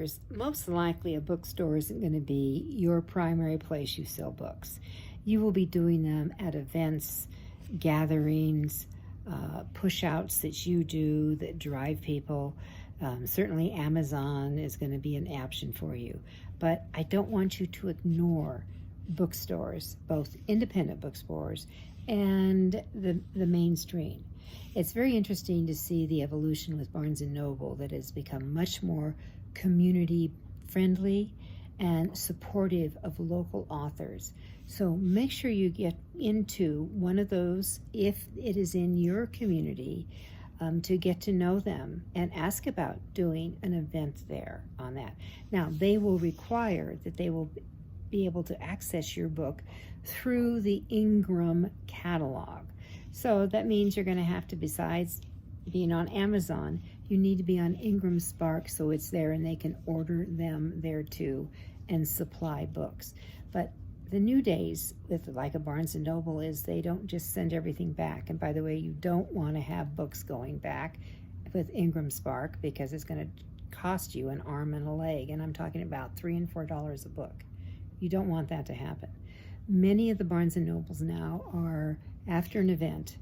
bookstores, most likely a bookstore isn't going to be your primary place you sell books. You will be doing them at events, gatherings, push-outs that you do that drive people. Certainly Amazon is going to be an option for you. But I don't want you to ignore bookstores, both independent bookstores and the mainstream. It's very interesting to see the evolution with Barnes & Noble that has become much more community friendly and supportive of local authors. So make sure you get into one of those if it is in your community, to get to know them and ask about doing an event there on that. Now, they will require that they will be able to access your book through the Ingram catalog. So that means you're going to have to, besides being on Amazon, you need to be on Ingram Spark so it's there and they can order them there too and supply books. But the new days with like a Barnes & Noble is they don't just send everything back. And by the way, you don't want to have books going back with Ingram Spark because it's going to cost you an arm and a leg. And I'm talking about $3 and $4 a book. You don't want that to happen. Many of the Barnes & Nobles now are, after an event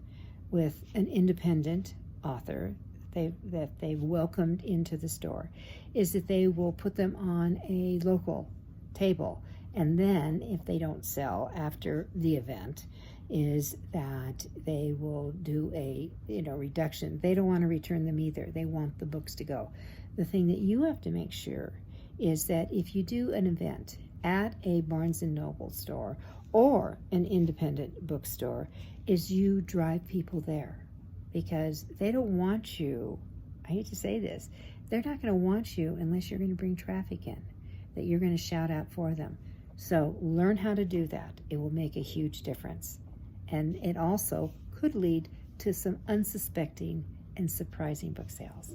with an independent author that they've welcomed into the store, is that they will put them on a local table. And then if they don't sell after the event, is that they will do a reduction. They don't want to return them either. They want the books to go. The thing that you have to make sure is that if you do an event at a Barnes & Noble store or an independent bookstore, is you drive people there, because they don't want you, I hate to say this, they're not going to want you unless you're going to bring traffic in, that you're going to shout out for them. So learn how to do that. It will make a huge difference. And it also could lead to some unsuspecting and surprising book sales.